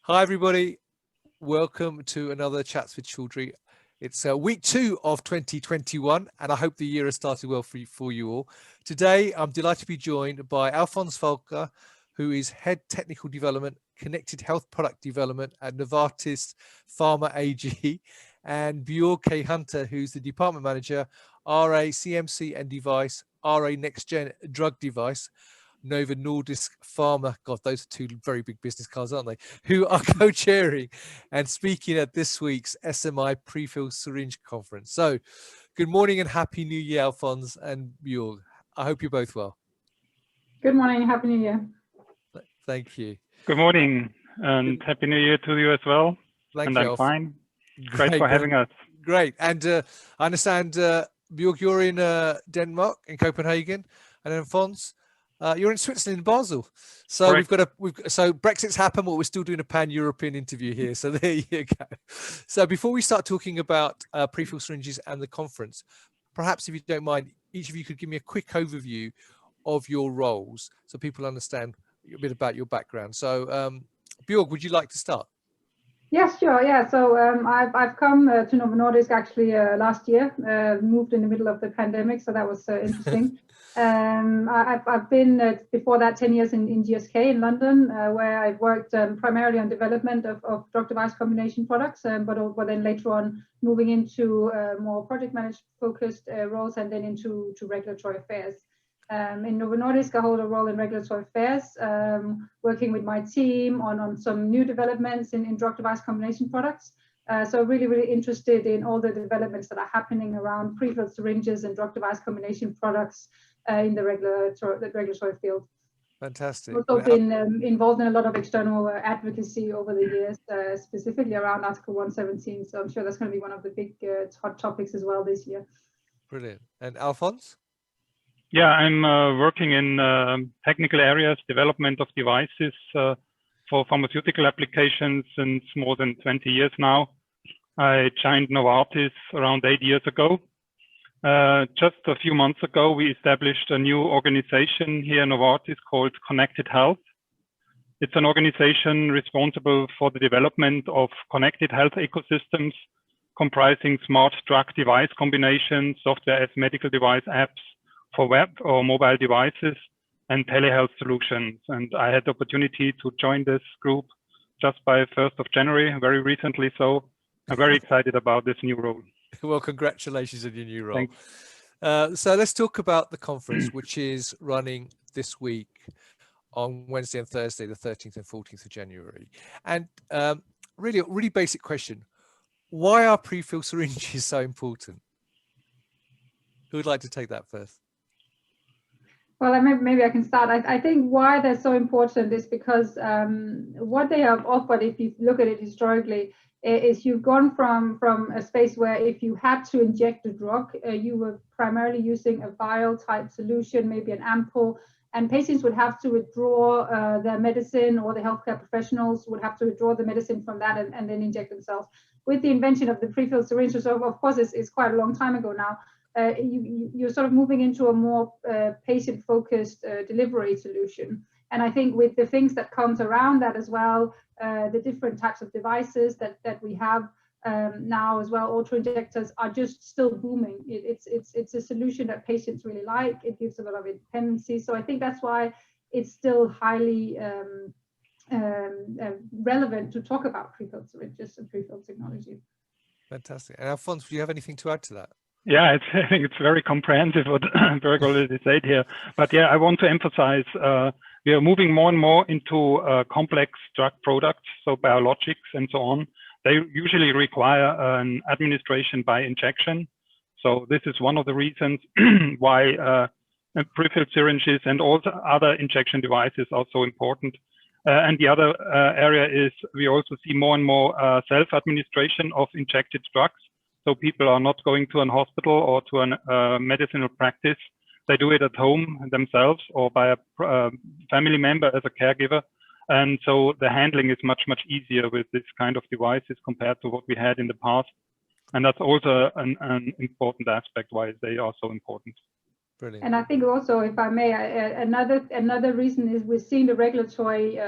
Hi, everybody. Welcome to another Chats with Chaudhry. It's week 2 of 2021, and I hope the year has started well for you all. Today, I'm delighted to be joined by Alphons Fakler, who is Head Technical Development, Connected Health Product Development at Novartis Pharma AG, and Bjorg K. Hunter, who's the Department Manager, RA CMC and Device, RA Next Gen Drug Device, Novo Nordisk Pharma. God, those are two very big business cards, aren't they? Who are co-chairing and speaking at this week's SMI Pre-Filled Syringe Conference. So, good morning and Happy New Year, Alphons and Bjorg. I hope you're both well. Good morning, Happy New Year. Thank you. Good morning and Happy New Year to you as well. Thank you. I'm fine. Great for having us. Great. And I understand, Bjorg, you're in Denmark, in Copenhagen, and Alphons, you're in Switzerland, in Basel. So Correct. so Brexit's happened, but we're still doing a pan-European interview here. So there you go. So before we start talking about pre-filled syringes and the conference, perhaps if you don't mind, each of you could give me a quick overview of your roles so people understand a bit about your background. So Bjorg, would you like to start? Yes, sure. Yeah. So I've come to Novo Nordisk actually last year. Moved in the middle of the pandemic, so that was interesting. I've been before that 10 years in GSK in London, where I've worked primarily on development of drug device combination products, but then later on moving into more project management focused roles and then into regulatory affairs. In Novo Nordisk, I hold a role in regulatory affairs, working with my team on some new developments in drug device combination products. So really, really interested in all the developments that are happening around prefilled syringes and drug device combination products in the regulatory field. Fantastic. I've also been involved in a lot of external advocacy over the years, specifically around Article 117. So I'm sure that's going to be one of the big hot topics as well this year. Brilliant. And Alphons? Yeah, I'm working in technical areas, development of devices for pharmaceutical applications since more than 20 years now. I joined Novartis around 8 years ago. Just a few months ago, we established a new organization here in Novartis called Connected Health. It's an organization responsible for the development of connected health ecosystems comprising smart drug device combinations, software as medical device apps for web or mobile devices, and telehealth solutions. And I had the opportunity to join this group just by 1st of January, very recently. So I'm very excited about this new role. Well, congratulations on your new role. So let's talk about the conference, which is running this week on Wednesday and Thursday, the 13th and 14th of January. And really, a really basic question. Why are pre-filled syringes so important? Who would like to take that first? Well, maybe I can start. I think why they're so important is because what they have offered, if you look at it historically, is you've gone from a space where if you had to inject a drug, you were primarily using a vial type solution, maybe an ampoule, and patients would have to withdraw their medicine, or the healthcare professionals would have to withdraw the medicine from that and then inject themselves. With the invention of the pre-filled syringe, so of course it's quite a long time ago now, you're sort of moving into a more patient-focused delivery solution. And I think with the things that comes around that as well, the different types of devices that we have now as well, auto-injectors are just still booming. It's a solution that patients really like. It gives a lot of independency. So I think that's why it's still highly relevant to talk about pre-filled syringes and pre-filled technology. Fantastic. And Alphons, do you have anything to add to that? Yeah, I think it's very comprehensive what Bjorg already said here. But yeah, I want to emphasize we are moving more and more into complex drug products, so biologics and so on. They usually require an administration by injection. So this is one of the reasons why prefilled syringes and all the other injection devices are so important. And the other area is we also see more and more self-administration of injected drugs. So people are not going to an hospital or to a medicinal practice. They do it at home themselves or by a family member as a caregiver. And so the handling is much, much easier with this kind of devices compared to what we had in the past. And that's also an important aspect why they are so important. Brilliant. And I think also, if I may, another reason is we're seeing the regulatory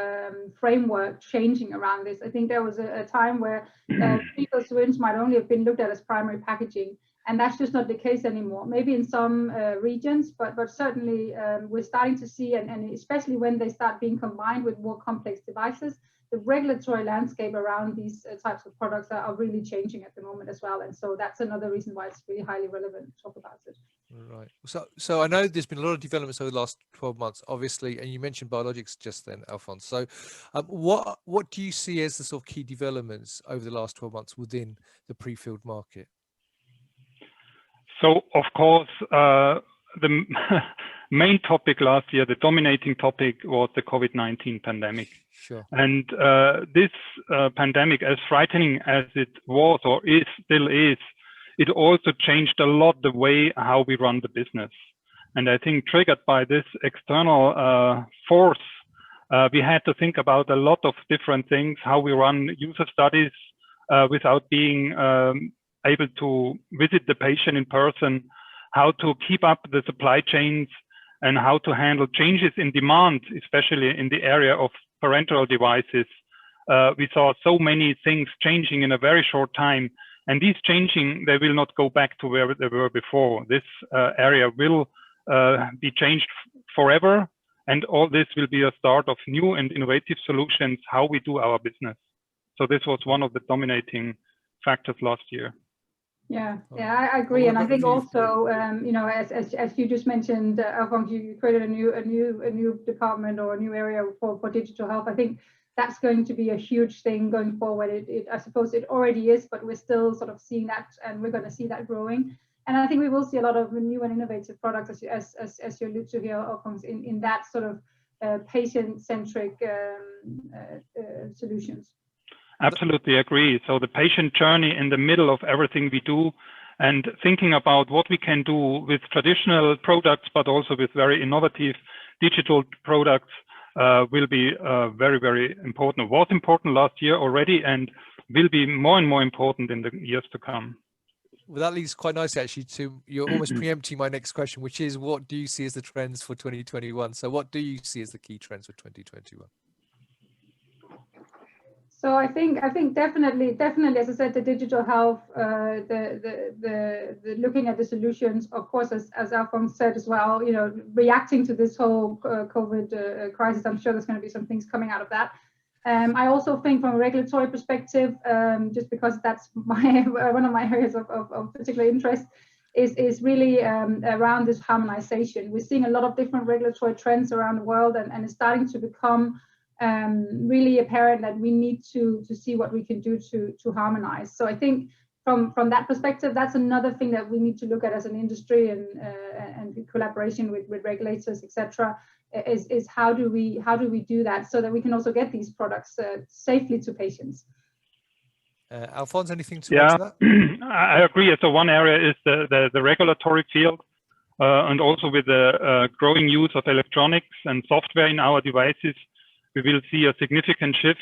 framework changing around this. I think there was a time where pre-filled syringe might only have been looked at as primary packaging, and that's just not the case anymore. Maybe in some regions, but certainly we're starting to see, and especially when they start being combined with more complex devices, the regulatory landscape around these types of products are really changing at the moment as well. And so that's another reason why it's really highly relevant to talk about it. Right. So I know there's been a lot of developments over the last 12 months, obviously, and you mentioned biologics just then, Alphons. So what do you see as the sort of key developments over the last 12 months within the pre-filled market? So, of course, the main topic last year, the dominating topic, was the COVID-19 pandemic. Sure. And this pandemic, as frightening as it was or still is, it also changed a lot the way how we run the business. And I think triggered by this external force, we had to think about a lot of different things, how we run user studies without being able to visit the patient in person, how to keep up the supply chains, and how to handle changes in demand, especially in the area of parenteral devices. We saw so many things changing in a very short time, and these changing, they will not go back to where they were before. This area will be changed forever, and all this will be a start of new and innovative solutions, how we do our business. So this was one of the dominating factors last year. Yeah, I agree, and I think also, you know, as you just mentioned, Alphons, you created a new department or a new area for digital health. I think that's going to be a huge thing going forward. I suppose it already is, but we're still sort of seeing that, and we're going to see that growing. And I think we will see a lot of new and innovative products, as you allude to here, Alphons, in that sort of patient-centric solutions. Absolutely agree. So the patient journey in the middle of everything we do, and thinking about what we can do with traditional products, but also with very innovative digital products, will be very, very important. It was important last year already, and will be more and more important in the years to come. Well, that leads quite nicely actually to, you're almost preempting my next question, which is, what do you see as the trends for 2021? So what do you see as the key trends for 2021? So I think definitely, as I said, the digital health, the looking at the solutions, of course, as Alphons said as well, you know, reacting to this whole COVID crisis. I'm sure there's going to be some things coming out of that. I also think from a regulatory perspective, just because that's one of my areas of particular interest, is really around this harmonization. We're seeing a lot of different regulatory trends around the world, and it's starting to become really apparent that we need to see what we can do to harmonize. So I think from that perspective, that's another thing that we need to look at as an industry, and in collaboration with regulators, etc. Is how do we do that so that we can also get these products safely to patients. Alphons, anything to add to that? I agree. So one area is the regulatory field, and also with the growing use of electronics and software in our devices, we will see a significant shift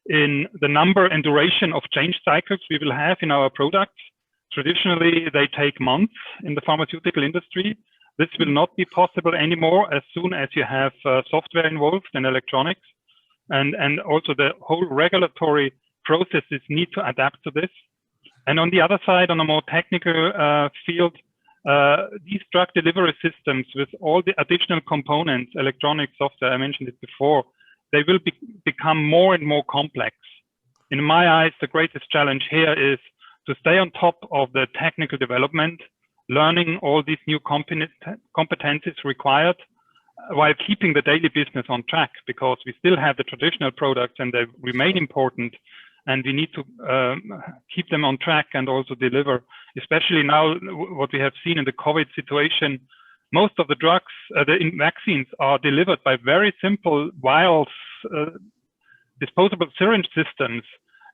in the number and duration of change cycles we will have in our products. Traditionally, they take months in the pharmaceutical industry. This will not be possible anymore as soon as you have software involved in electronics. And also the whole regulatory processes need to adapt to this. And on the other side, on a more technical field, these drug delivery systems with all the additional components, electronic software, I mentioned it before, they will become more and more complex. In my eyes, the greatest challenge here is to stay on top of the technical development, learning all these new competencies required, while keeping the daily business on track, because we still have the traditional products and they remain important, and we need to keep them on track and also deliver. Especially now, what we have seen in the COVID situation, most of the drugs, the vaccines are delivered by very simple vials, disposable syringe systems,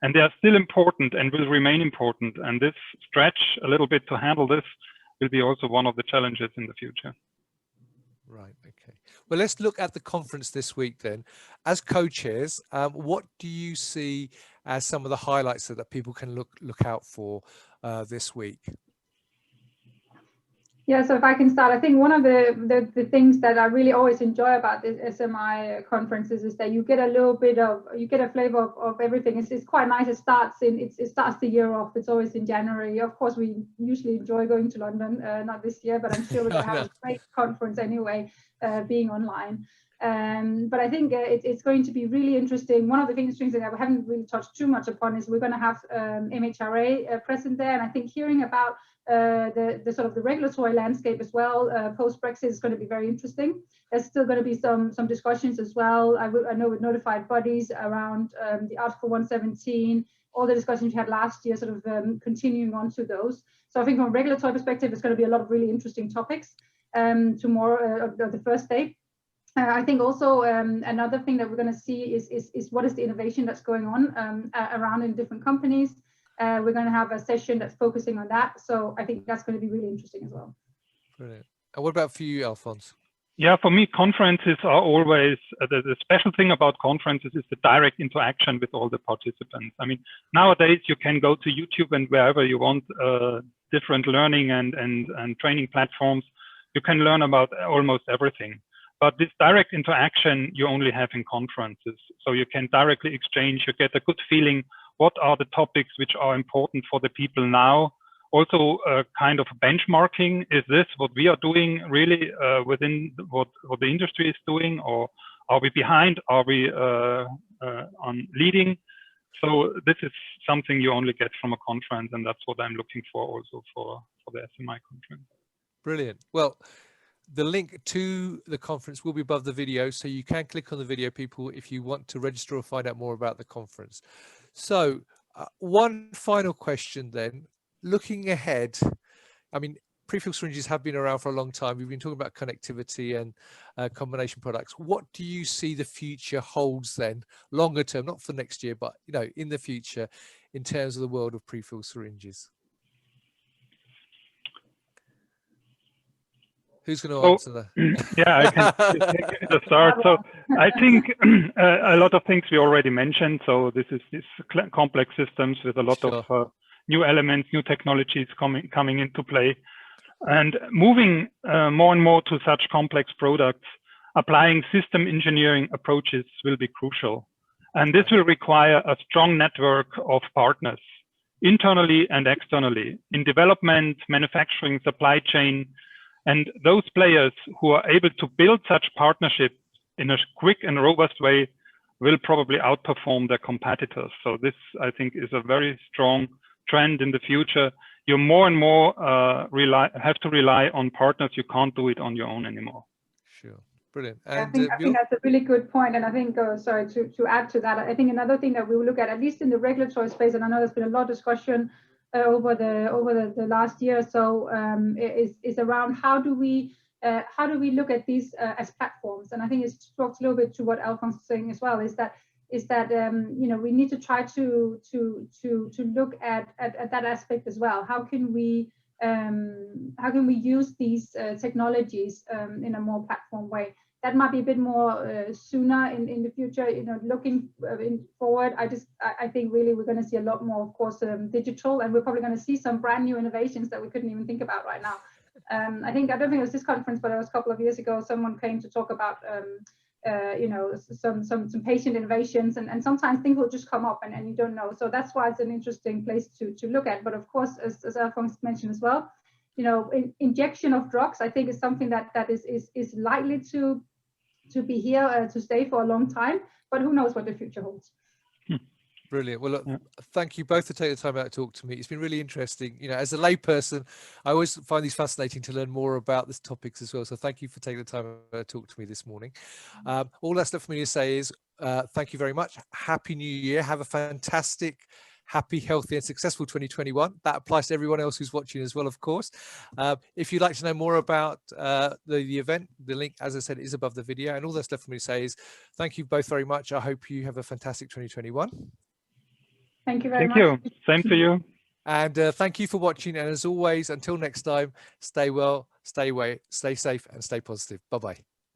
and they are still important and will remain important. And this stretch a little bit to handle this will be also one of the challenges in the future. Right, okay. Well, let's look at the conference this week then. As co-chairs, what do you see as some of the highlights that people can look out for this week? Yeah, so if I can start, I think one of the things that I really always enjoy about this SMI conferences is that you get a little bit of, you get a flavor of everything. It's quite nice. It starts the year off. It's always in January. Of course, we usually enjoy going to London, not this year, but I'm sure we're going to have a great conference anyway, being online. But I think it's going to be really interesting. One of the things that I haven't really touched too much upon is we're going to have MHRA present there, and I think hearing about the sort of the regulatory landscape as well post-Brexit is going to be very interesting. There's still going to be some discussions as well. I know with notified bodies around the Article 117, all the discussions we had last year, sort of continuing on to those. So I think from a regulatory perspective, it's going to be a lot of really interesting topics tomorrow, the first day. I think also another thing that we're going to see is what is the innovation that's going on around in different companies. We're going to have a session that's focusing on that. So I think that's going to be really interesting as well. Brilliant. And what about for you, Alphons? Yeah, for me, conferences are always, the special thing about conferences is the direct interaction with all the participants. I mean, nowadays you can go to YouTube and wherever you want different learning and training platforms. You can learn about almost everything. But this direct interaction you only have in conferences. So you can directly exchange, you get a good feeling what are the topics which are important for the people now. Also, kind of benchmarking, is this what we are doing really within what the industry is doing, or are we behind? Are we on leading? So this is something you only get from a conference, and that's what I'm looking for also for the SMI conference. Brilliant. Well, the link to the conference will be above the video, so you can click on the video, people, if you want to register or find out more about the conference. So one final question then, looking ahead, I mean, prefilled syringes have been around for a long time. We've been talking about connectivity and combination products. What do you see the future holds then, longer term, not for next year, but in the future, in terms of the world of prefilled syringes? Who's going to answer that? Yeah, I can take the start. So I think a lot of things we already mentioned. So this is complex systems with a lot of new elements, new technologies coming into play, and moving more and more to such complex products. Applying system engineering approaches will be crucial, and this will require a strong network of partners, internally and externally, in development, manufacturing, supply chain. And those players who are able to build such partnerships in a quick and robust way will probably outperform their competitors. So this, I think, is a very strong trend in the future. You more and more have to rely on partners. You can't do it on your own anymore. Sure. Brilliant. And I think that's a really good point. And I think, sorry, to add to that, I think another thing that we will look at least in the regulatory space, and I know there's been a lot of discussion over the last year or so, is around how do we look at these as platforms. And I think it's talked a little bit to what Alphons is saying as well, is that we need to try to look at that aspect as well. How can we use these technologies in a more platform way? That might be a bit more sooner in the future. Looking forward, I think really we're going to see a lot more, of course, digital, and we're probably going to see some brand new innovations that we couldn't even think about right now. I don't think it was this conference, but it was a couple of years ago. Someone came to talk about some patient innovations, and sometimes things will just come up and you don't know. So that's why it's an interesting place to look at. But of course, as Alphons mentioned as well, injection of drugs, I think, is something that is likely to be here to stay for a long time, but who knows what the future holds. Brilliant. Well, look, thank you both for taking the time out to talk to me. It's been really interesting. As a layperson, I always find these fascinating to learn more about these topics as well. So thank you for taking the time to talk to me this morning. All that's left for me to say is thank you very much. Happy New Year. Have a fantastic, happy, healthy and successful 2021. That applies to everyone else who's watching as well, of course. If you'd like to know more about the event, the link, as I said, is above the video. And all that's left for me to say is thank you both very much. I hope you have a fantastic 2021. Thank you very much. Thank you. Same to you. And thank you for watching. And as always, until next time, stay well, stay safe and stay positive. Bye-bye.